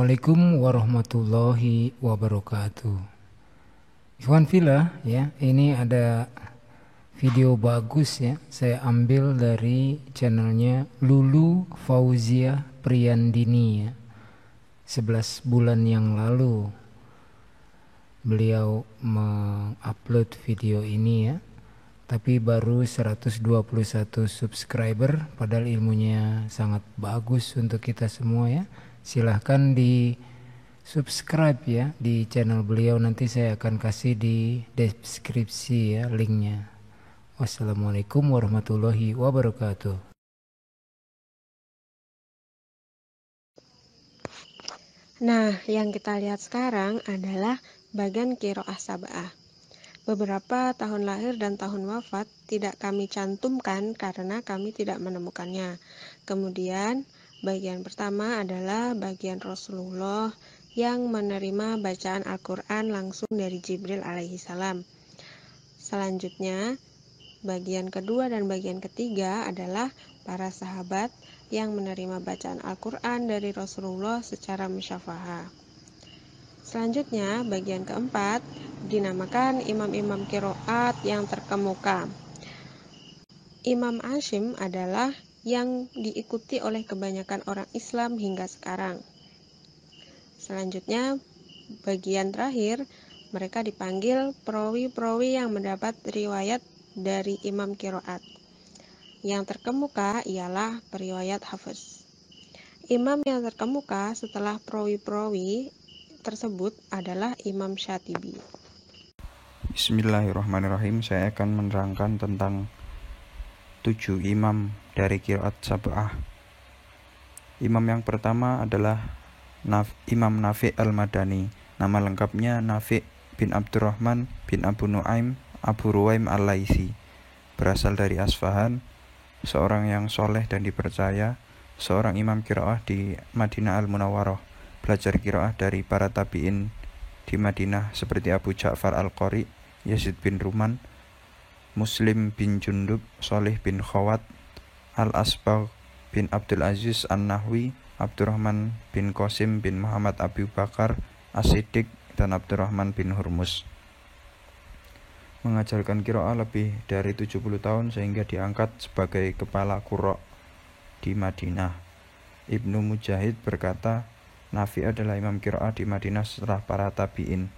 Assalamualaikum warahmatullahi wabarakatuh. Ikhwan Fillah, ya, ini ada video bagus ya. Saya ambil dari channelnya Lulu Fauzia Priyandini ya. 11 bulan yang lalu beliau mengupload video ini ya. Tapi baru 121 subscriber, padahal ilmunya sangat bagus untuk kita semua ya. Silahkan di subscribe ya di channel beliau, nanti saya akan kasih di deskripsi ya linknya. Wassalamualaikum warahmatullahi wabarakatuh. Nah, yang kita lihat sekarang adalah bagian qiraah sab'ah. Beberapa tahun lahir dan tahun wafat tidak kami cantumkan karena kami tidak menemukannya. Kemudian, bagian pertama adalah bagian Rasulullah yang menerima bacaan Al-Quran langsung dari Jibril alaihissalam. Selanjutnya, bagian kedua dan bagian ketiga adalah para sahabat yang menerima bacaan Al-Quran dari Rasulullah secara musyafahah. Selanjutnya, bagian keempat dinamakan imam-imam qiraat yang terkemuka. Imam Hashim adalah yang diikuti oleh kebanyakan orang Islam hingga sekarang. Selanjutnya, bagian terakhir, mereka dipanggil perawi-perawi yang mendapat riwayat dari imam qiraat. Yang terkemuka ialah periwayat Hafiz. Imam yang terkemuka setelah perawi-perawi tersebut adalah Imam Syatibi. Bismillahirrahmanirrahim. Saya akan menerangkan tentang 7 imam dari qiraat sab'ah. Imam yang pertama adalah Imam Nafi' al-Madani. Nama lengkapnya Nafi' bin Abdurrahman bin Abu Nuaim Abu Ruwaim al-Laisi. Berasal dari Asfahan, seorang yang soleh dan dipercaya, seorang imam qiraah di Madinah al-Munawwarah. Belajar qiraah dari para tabi'in di Madinah seperti Abu Ja'far al-Qari, Yazid bin Ruman, Muslim bin Jundub, Soleh bin Khawat, Al-Asbagh bin Abdul Aziz An-Nahwi, Abdurrahman bin Qasim bin Muhammad Abu Bakar As-Siddiq, dan Abdurrahman bin Hurmus. Mengajarkan qiraah lebih dari 70 tahun sehingga diangkat sebagai kepala qurra di Madinah. Ibnu Mujahid berkata, Nafi adalah imam qiraah di Madinah setelah para tabi'in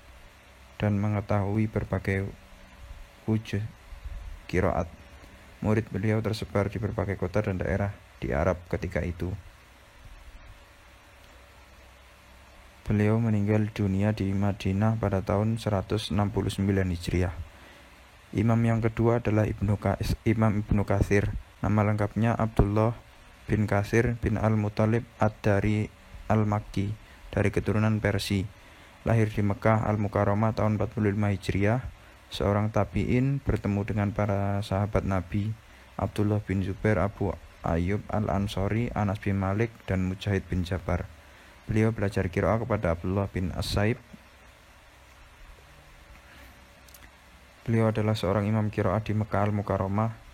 dan mengetahui berbagai wujud qiraat. Murid beliau tersebar di berbagai kota dan daerah di Arab ketika itu. Beliau meninggal dunia di Madinah pada tahun 169 Hijriah. Imam yang kedua adalah Imam Ibnu Katsir. Nama lengkapnya Abdullah bin Katsir bin Al-Muttalib ad-Dari Al-Makki, dari keturunan Persi. Lahir di Mekah Al-Mukarramah tahun 45 Hijriah. Seorang tabi'in, bertemu dengan para sahabat Nabi, Abdullah bin Zubair, Abu Ayyub Al-Ansari, Anas bin Malik, dan Mujahid bin Jabar. Beliau belajar qiraah kepada Abdullah bin As-Saib. Beliau adalah seorang imam qiraah di Mekah Al-Mukarramah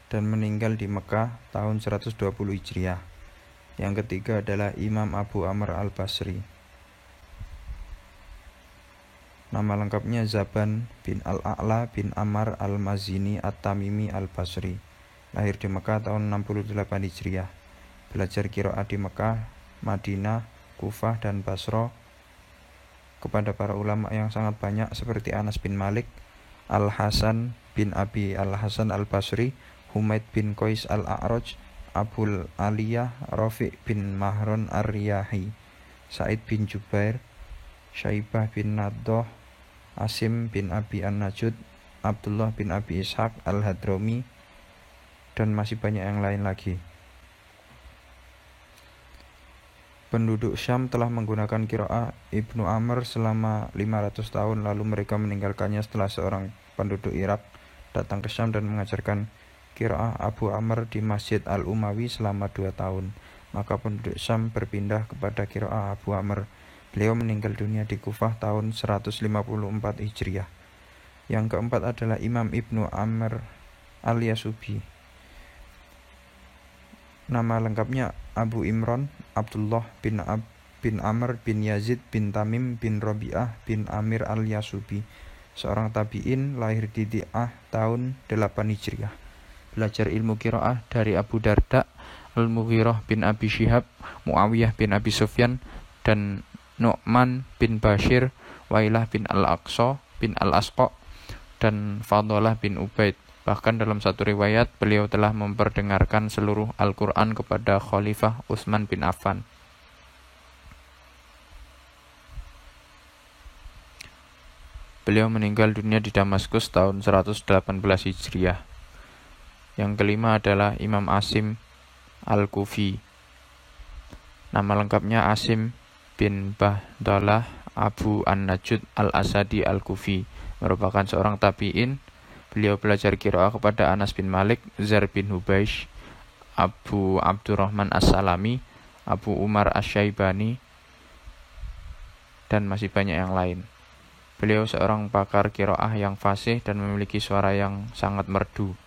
dan meninggal di Mekah tahun 120 Hijriah. Yang ketiga adalah Imam Abu Amr al-Basri. Nama lengkapnya Zaban bin Al-A'la bin Ammar al-Mazini at-Tamimi al-Basri. Lahir di Mekah tahun 68 Hijriah. Belajar qiraat di Mekah, Madinah, Kufah, dan Basra kepada para ulama yang sangat banyak seperti Anas bin Malik, Al-Hasan bin Abi Al-Hasan al-Basri, Humaid bin Qais al-A'raj, Abul Aliyah, Rafi' bin Mahron ar-Riyahi, Sa'id bin Jubair, Syaibah bin Naddoh, Asim bin Abi An-Najud, Abdullah bin Abi Ishaq al-Hadrami, dan masih banyak yang lain lagi. Penduduk Syam telah menggunakan qiraah Ibnu Amr selama 500 tahun, lalu mereka meninggalkannya setelah seorang penduduk Irak datang ke Syam dan mengajarkan qiraah Abu Amr di Masjid Al-Umawi selama 2 tahun. Maka penduduk Syam berpindah kepada qiraah Abu Amr. Beliau meninggal dunia di Kufah tahun 154 Hijriah. Yang keempat adalah Imam Ibnu Amr al-Yasubi. Nama lengkapnya Abu Imran Abdullah bin Amr bin Yazid bin Tamim bin Robi'ah bin Amir al-Yasubi, seorang tabi'in, lahir di Di'ah tahun 8 Hijriah. Belajar ilmu qiraah dari Abu Darda, Al-Mughirah bin Abi Syihab, Muawiyah bin Abi Sufyan, dan Nu'man bin Bashir, Wailah bin Al-Aqsa bin Al-Asqa, dan Fadalah bin Ubaid. Bahkan dalam satu riwayat, beliau telah memperdengarkan seluruh Al-Quran kepada Khalifah Utsman bin Affan. Beliau meninggal dunia di Damaskus tahun 118 Hijriah. Yang kelima adalah Imam Asim Al-Kufi. Nama lengkapnya Asim bin Bahdalah Abu An-Najud Al-Asadi Al-Kufi, merupakan seorang tabi'in. Beliau belajar qiraah kepada Anas bin Malik, Zar bin Hubaish, Abu Abdurrahman As-Salami, Abu Umar Asy-Syaibani, dan masih banyak yang lain. Beliau seorang pakar qiraah yang fasih dan memiliki suara yang sangat merdu.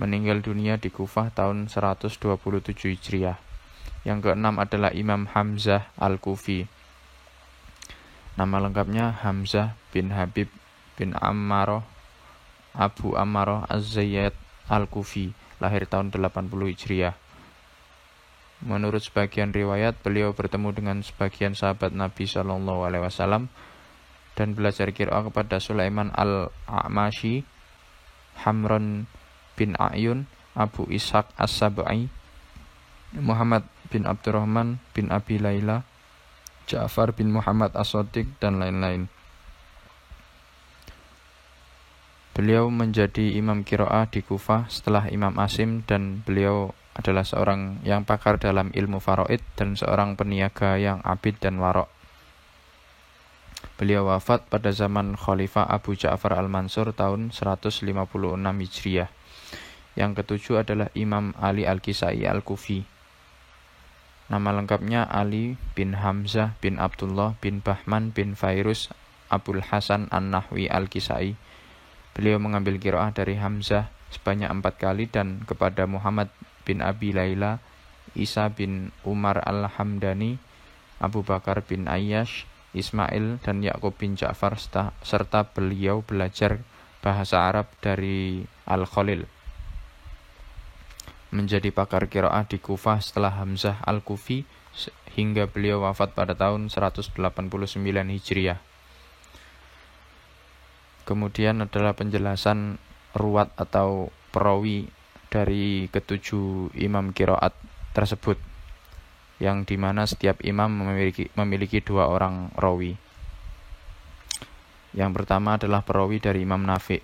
Meninggal dunia di Kufah tahun 127 Hijriah. Yang keenam adalah Imam Hamzah Al-Kufi. Nama lengkapnya Hamzah bin Habib bin Ammaroh Abu Ammaroh Az-Zayyad Al-Kufi, lahir tahun 80 Hijriah. Menurut sebagian riwayat, beliau bertemu dengan sebagian sahabat Nabi SAW dan belajar qiraah kepada Sulaiman Al-A'mashi, Hamron bin A'yun, Abu Ishaq As-Sab'i, Muhammad bin Abdurrahman bin Abi Laila, Ja'far bin Muhammad As-Sadiq, dan lain-lain. Beliau menjadi imam qiraah di Kufah setelah Imam Asim, dan beliau adalah seorang yang pakar dalam ilmu faraid dan seorang peniaga yang abid dan warok. Beliau wafat pada zaman Khalifah Abu Ja'far Al-Mansur tahun 156 Hijriah. Yang ketujuh adalah Imam Ali Al-Kisai Al-Kufi. Nama lengkapnya Ali bin Hamzah bin Abdullah bin Bahman bin Fairuz Abul Hasan An-Nahwi Al-Kisai. Beliau mengambil qiraah dari Hamzah sebanyak 4 kali dan kepada Muhammad bin Abi Laila, Isa bin Umar Al-Hamdani, Abu Bakar bin Ayyash, Ismail, dan Yakub bin Ja'far, serta beliau belajar bahasa Arab dari Al-Khalil. Menjadi pakar qiraah di Kufah setelah Hamzah Al-Kufi hingga beliau wafat pada tahun 189 Hijriah. Kemudian adalah penjelasan ruwat atau perawi dari ketujuh imam qiraat tersebut, yang dimana setiap imam memiliki 2 orang rawi. Yang pertama adalah perawi dari Imam Nafi'.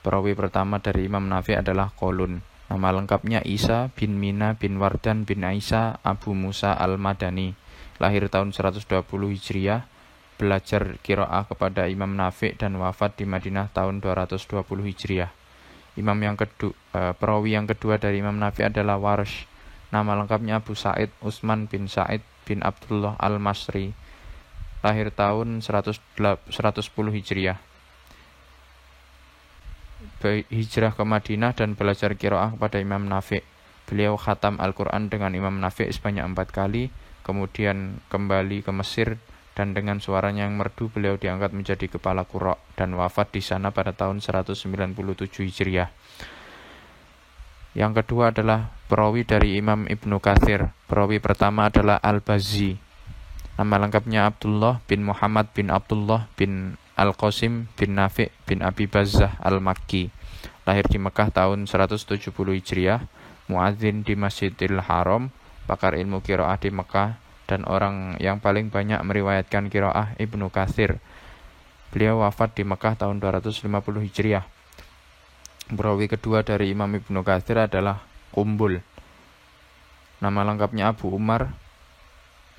Perawi pertama dari Imam Nafi' adalah Qalun. Nama lengkapnya Isa bin Mina bin Wardan bin Isa Abu Musa Al-Madani, lahir tahun 120 Hijriah, belajar qiraah kepada Imam Nafi' dan wafat di Madinah tahun 220 Hijriah. Perawi yang kedua dari Imam Nafi' adalah Warsh. Nama lengkapnya Abu Sa'id Utsman bin Sa'id bin Abdullah Al-Masri, lahir tahun 110 Hijriah. Hijrah ke Madinah dan belajar qiraah kepada Imam Nafi'. Beliau khatam Al-Quran dengan Imam Nafi' sebanyak 4 kali, kemudian kembali ke Mesir, dan dengan suaranya yang merdu beliau diangkat menjadi kepala qurra dan wafat di sana pada tahun 197 Hijriah. Yang kedua adalah perawi dari Imam Ibnu Katsir. Perawi pertama adalah Al-Bazzi. Nama lengkapnya Abdullah bin Muhammad bin Abdullah bin Al-Qasim bin Nafi' bin Abi Bazzah Al-Makki, lahir di Mekah tahun 170 Hijriah, muadzin di Masjidil Haram, pakar ilmu qiraah di Mekah, dan orang yang paling banyak meriwayatkan qiraah Ibnu Katsir. Beliau wafat di Mekah tahun 250 Hijriah. Perawi kedua dari Imam Ibnu Katsir adalah Qumbul. Nama lengkapnya Abu Umar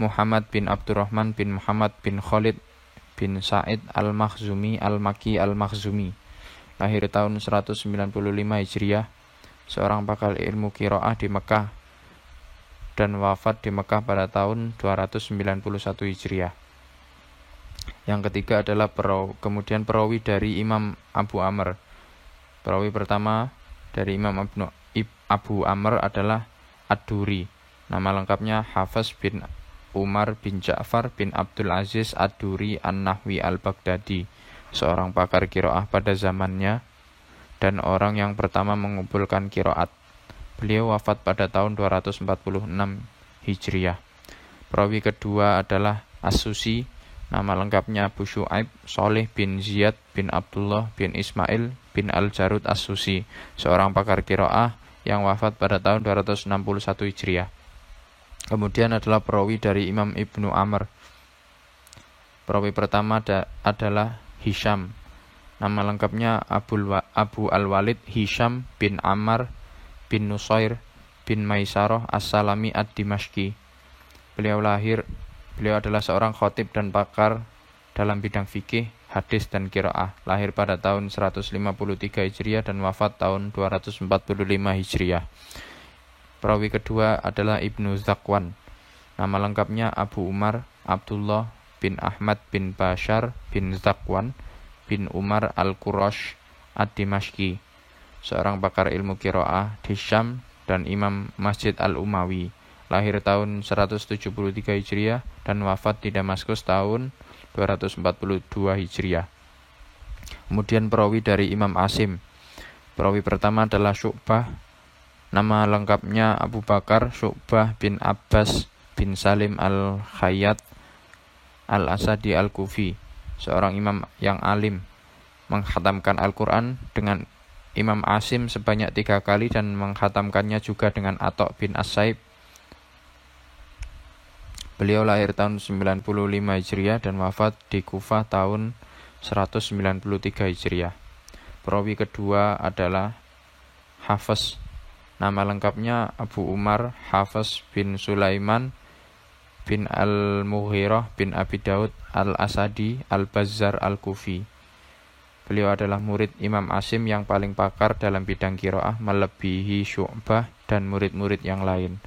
Muhammad bin Abdurrahman bin Muhammad bin Khalid bin Sa'id Al-Makhzumi Al-Makki Al-Makhzumi, lahir tahun 195 Hijriah, seorang pakar ilmu qiraah di Mekah dan wafat di Mekah pada tahun 291 Hijriah. Yang ketiga adalah perawi dari Imam Abu Amr. Perawi pertama dari Imam Abu Amr adalah Ad-Duri. Nama lengkapnya Hafiz bin Umar bin Ja'far bin Abdul Aziz Ad-Duri An-Nahwi Al-Baghdadi, seorang pakar qiraah pada zamannya dan orang yang pertama mengumpulkan qiraat. Beliau wafat pada tahun 246 Hijriah. Perawi kedua adalah As-Susi. Nama lengkapnya Abu Syu'aib Sholih bin Ziyad bin Abdullah bin Ismail bin Al-Jarud As-Susi, seorang pakar qiraah yang wafat pada tahun 261 Hijriah. Kemudian adalah perawi dari Imam Ibnu Amr. Perawi pertama adalah Hisham. Nama lengkapnya Abu Al-Walid Hisham bin Ammar bin Nusair bin Maisarah As-Salami Ad-Dimashqi. Beliau adalah seorang khatib dan pakar dalam bidang fikih, hadis dan qiraah. Lahir pada tahun 153 Hijriah dan wafat tahun 245 Hijriah. Perawi kedua adalah Ibnu Zakwan. Nama lengkapnya Abu Umar Abdullah bin Ahmad bin Bashar bin Zakwan bin Umar Al-Qurash Ad-Dimashqi, seorang pakar ilmu qiraah di Syam dan imam Masjid Al-Umawi. Lahir tahun 173 Hijriah dan wafat di Damaskus tahun 242 Hijriah. Kemudian perawi dari Imam Asim. Perawi pertama adalah Syu'bah. Nama lengkapnya Abu Bakar Syu'bah bin Abbas bin Salim Al-Khayyat Al-Asadi Al-Kufi, seorang imam yang alim, menghatamkan Al-Quran dengan Imam Asim sebanyak 3 kali dan menghatamkannya juga dengan Atok bin As-Saib. Beliau lahir tahun 95 Hijriah dan wafat di Kufah tahun 193 Hijriah. Perawi kedua adalah Hafiz. Nama lengkapnya Abu Umar Hafiz bin Sulaiman bin Al-Mughirah bin Abi Daud Al-Asadi Al-Bazzar Al-Kufi. Beliau adalah murid Imam Asim yang paling pakar dalam bidang qiraah, melebihi Syu'bah dan murid-murid yang lain.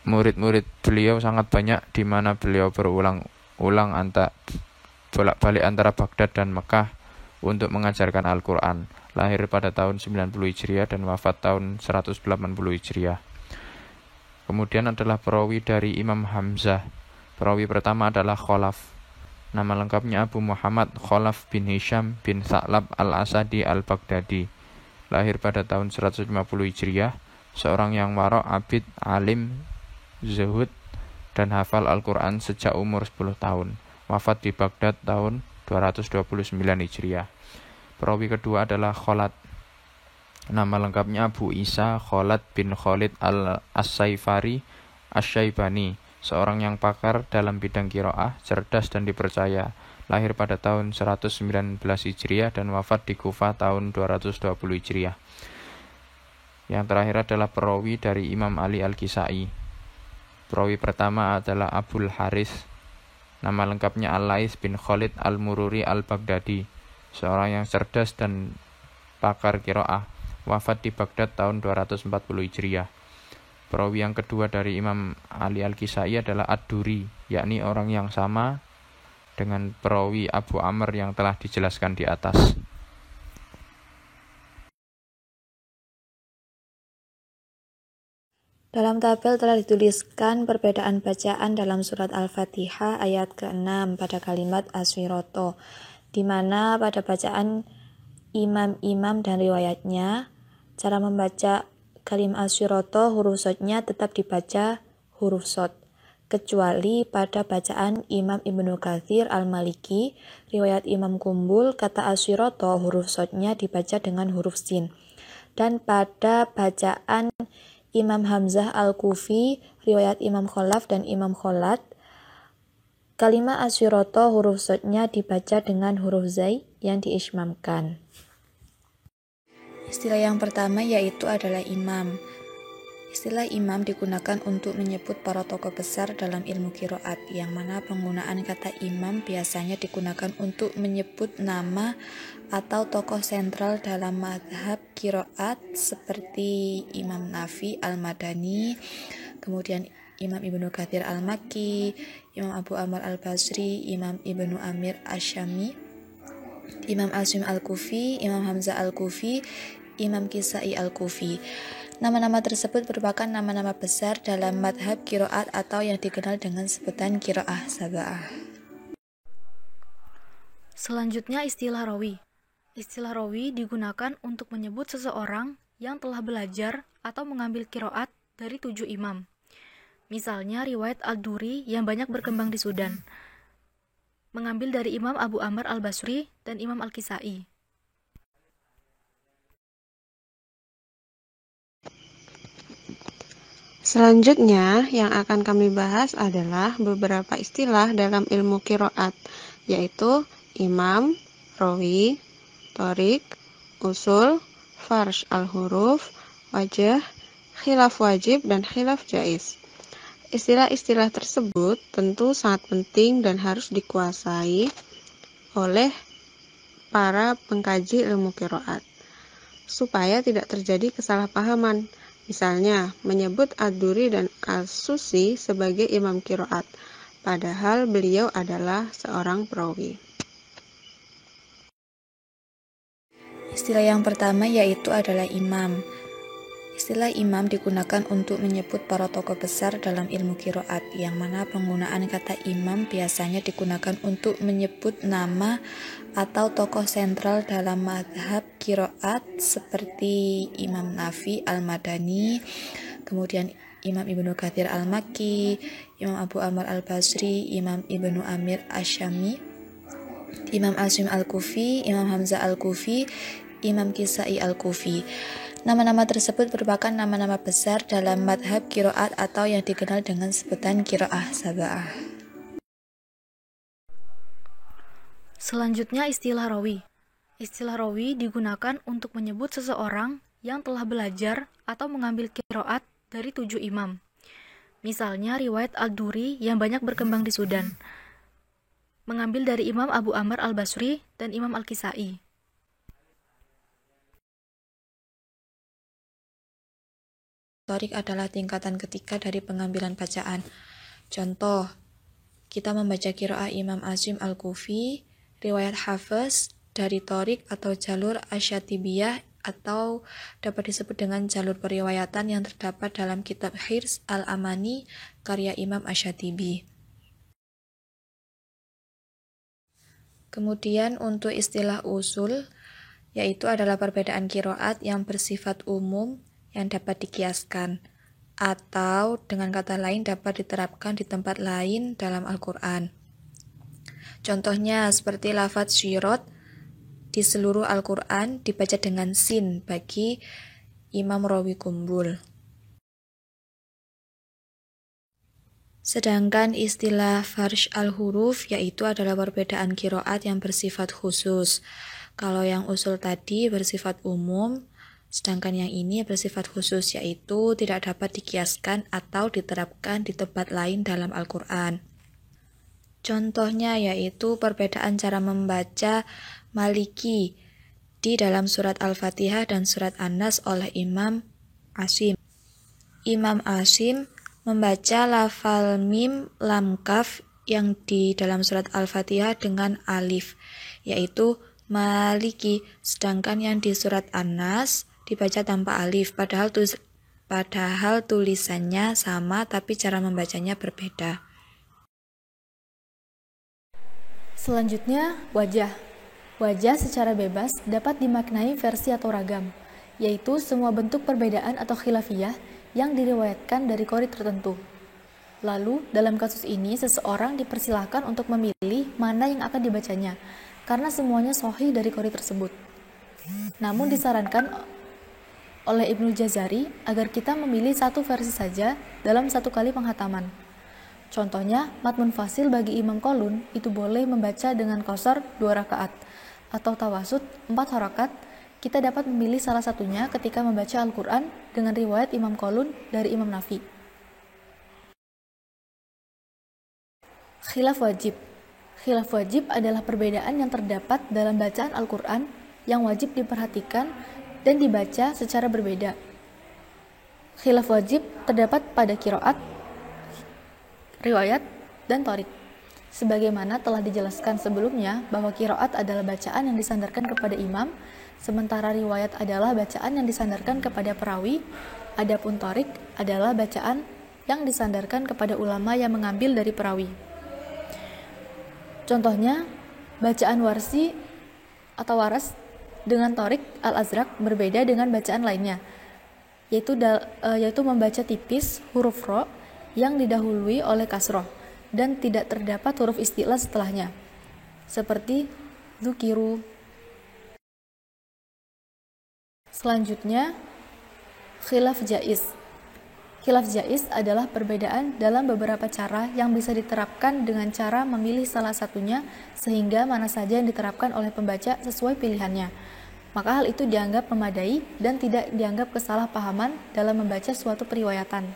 Murid-murid beliau sangat banyak, di mana beliau berulang-ulang bolak-balik antara Baghdad dan Mekah untuk mengajarkan Al-Quran. Lahir pada tahun 90 Hijriah dan wafat tahun 180 Hijriah. Kemudian adalah perawi dari Imam Hamzah. Perawi pertama adalah Khalaf. Nama lengkapnya Abu Muhammad Khalaf bin Hisham bin Sa'lab Al-Asadi Al-Baghdadi. Lahir pada tahun 150 Hijriah, seorang yang warok, abid, alim, zuhud, dan hafal Al-Quran sejak umur 10 tahun. Wafat di Baghdad tahun 229 Hijriah. Perawi kedua adalah Khalad. Nama lengkapnya Abu Isa Khalad bin Khalid Al-As-Saifari Asy-Syaibani, seorang yang pakar dalam bidang qiraah, cerdas dan dipercaya. Lahir pada tahun 119 Hijriah dan wafat di Kufah tahun 220 Hijriah. Yang terakhir adalah perawi dari Imam Ali Al-Kisai. Perawi pertama adalah Abul Haris. Nama lengkapnya Al-Lais bin Khalid Al-Mururi Al-Baghdadi, seorang yang cerdas dan pakar qiraah. Wafat di Baghdad tahun 240 Hijriah. Perawi yang kedua dari Imam Ali Al-Kisai adalah Ad-Duri, yakni orang yang sama dengan perawi Abu Amr yang telah dijelaskan di atas. Dalam tabel telah dituliskan perbedaan bacaan dalam surat Al-Fatihah ayat ke-6 pada kalimat Aswiroto, di mana pada bacaan imam-imam dan riwayatnya, cara membaca kalim Aswiroto huruf sodnya tetap dibaca huruf sod, kecuali pada bacaan Imam Ibnu Katsir Al-Maliki, riwayat Imam Kumbul, kata Aswiroto huruf sodnya dibaca dengan huruf sin. Dan pada bacaan Imam Hamzah Al-Kufi, riwayat Imam Khalaf dan Imam Khalad, kalimat Aswiroto huruf sodnya dibaca dengan huruf zai yang diismamkan. Istilah yang pertama yaitu adalah imam. Istilah imam digunakan untuk menyebut para tokoh besar dalam ilmu qiraat, yang mana penggunaan kata imam biasanya digunakan untuk menyebut nama atau tokoh sentral dalam mazhab qiraat seperti Imam Nafi Al-Madani, kemudian Imam Ibnu Katsir Al-Makki, Imam Abu Amr Al-Basri, Imam Ibnu Amir Asy-Syami, Imam Asim Al-Kufi, Imam Hamzah Al-Kufi, Imam Kisai Al-Kufi. Nama-nama tersebut merupakan nama-nama besar dalam madhab qiraat atau yang dikenal dengan sebutan qiraah sab'ah. Selanjutnya istilah rawi. Istilah rawi digunakan untuk menyebut seseorang yang telah belajar atau mengambil qiraat dari 7 imam. Misalnya riwayat Ad-Duri yang banyak berkembang di Sudan, mengambil dari Imam Abu Amr Al-Basri dan Imam Al-Kisai. Selanjutnya, yang akan kami bahas adalah beberapa istilah dalam ilmu qiraat, yaitu imam, rawi, thorik, usul, farsh al-huruf, wajah, khilaf wajib, dan khilaf jaiz. Istilah-istilah tersebut tentu sangat penting dan harus dikuasai oleh para pengkaji ilmu qiraat, supaya tidak terjadi kesalahpahaman. Misalnya, menyebut Ad-Duri dan As-Susi sebagai imam qiraat, padahal beliau adalah seorang perawi. Istilah yang pertama yaitu adalah imam. Istilah imam digunakan untuk menyebut para tokoh besar dalam ilmu qiraat, yang mana penggunaan kata imam biasanya digunakan untuk menyebut nama atau tokoh sentral dalam madhab qiraat seperti Imam Nafi Al-Madani, kemudian Imam Ibnu Katsir Al-Makki, Imam Abu Amr Al-Basri, Imam Ibnu Amir Asy-Syami, Imam Asim Al-Kufi, Imam Hamzah Al-Kufi, Imam Kisai Al-Kufi. Nama-nama tersebut merupakan nama-nama besar dalam madhab qiraat atau yang dikenal dengan sebutan qiraah sab'ah. Selanjutnya istilah rawi. Istilah rawi digunakan untuk menyebut seseorang yang telah belajar atau mengambil qiraat dari 7 imam. Misalnya riwayat Ad-Duri yang banyak berkembang di Sudan, mengambil dari Imam Abu Amr Al-Basri dan Imam Al-Kisai. Thorik adalah tingkatan ketiga dari pengambilan bacaan. Contoh, kita membaca qiraah Imam Asim Al-Kufi, riwayat Hafiz dari thorik atau jalur Asyatibiyah, atau dapat disebut dengan jalur periwayatan yang terdapat dalam kitab Hirs Al-Amani karya Imam Asyatibi. Kemudian untuk istilah usul, yaitu adalah perbedaan qiraat yang bersifat umum yang dapat dikiaskan, atau dengan kata lain dapat diterapkan di tempat lain dalam Al-Quran. Contohnya seperti lafadz syirat di seluruh Al-Quran dibaca dengan sin bagi Imam Rawi Kumbul. Sedangkan istilah farsh al-huruf yaitu adalah perbedaan qiraat yang bersifat khusus. Kalau yang usul tadi bersifat umum, sedangkan yang ini bersifat khusus, yaitu tidak dapat dikiaskan atau diterapkan di tempat lain dalam Al-Quran. Contohnya yaitu perbedaan cara membaca Maliki di dalam surat Al-Fatihah dan surat An-Nas oleh Imam Asim. Imam Asim membaca lafal mim lam kaf yang di dalam surat Al-Fatihah dengan alif, yaitu Maliki, sedangkan yang di surat An-Nas dibaca tanpa alif, padahal tulisannya sama tapi cara membacanya berbeda. Selanjutnya, wajah. Wajah secara bebas dapat dimaknai versi atau ragam, yaitu semua bentuk perbedaan atau khilafiyah yang diriwayatkan dari qori tertentu. Lalu, dalam kasus ini, seseorang dipersilahkan untuk memilih mana yang akan dibacanya, karena semuanya sahih dari qori tersebut. Namun disarankan oleh Ibnu Jazari agar kita memilih satu versi saja dalam satu kali penghataman. Contohnya, matmun fasil bagi Imam Qalun itu boleh membaca dengan qasar 2 rakaat, atau tawasud 4 harakat. Kita dapat memilih salah satunya ketika membaca Al-Quran dengan riwayat Imam Qalun dari Imam Nafi. Khilaf wajib. Khilaf wajib adalah perbedaan yang terdapat dalam bacaan Al-Quran yang wajib diperhatikan dan dibaca secara berbeda. Khilaf wajib terdapat pada qiraat, riwayat, dan thorik. Sebagaimana telah dijelaskan sebelumnya bahwa qiraat adalah bacaan yang disandarkan kepada imam, sementara riwayat adalah bacaan yang disandarkan kepada perawi, adapun thorik adalah bacaan yang disandarkan kepada ulama yang mengambil dari perawi. Contohnya, bacaan warsi atau waras dengan thorik al-azraq berbeda dengan bacaan lainnya, yaitu membaca tipis huruf ro yang didahului oleh kasroh dan tidak terdapat huruf istilah setelahnya, seperti dzukiru. Selanjutnya, khilaf jaiz. Khilaf jaiz adalah perbedaan dalam beberapa cara yang bisa diterapkan dengan cara memilih salah satunya sehingga mana saja yang diterapkan oleh pembaca sesuai pilihannya. Maka hal itu dianggap memadai dan tidak dianggap kesalahpahaman dalam membaca suatu periwayatan.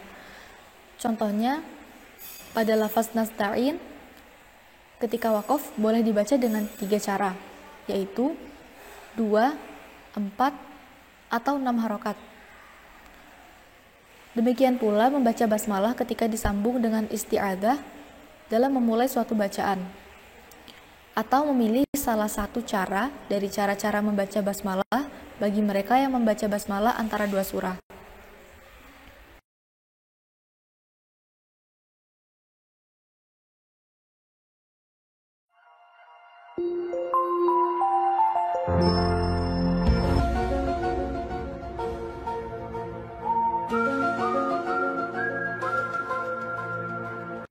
Contohnya, pada lafaz nasta'in, ketika waqaf boleh dibaca dengan 3 cara, yaitu 2, 4, atau 6 harokat. Demikian pula membaca basmalah ketika disambung dengan isti'adzah dalam memulai suatu bacaan, atau memilih salah satu cara dari cara-cara membaca basmalah bagi mereka yang membaca basmalah antara 2 surah.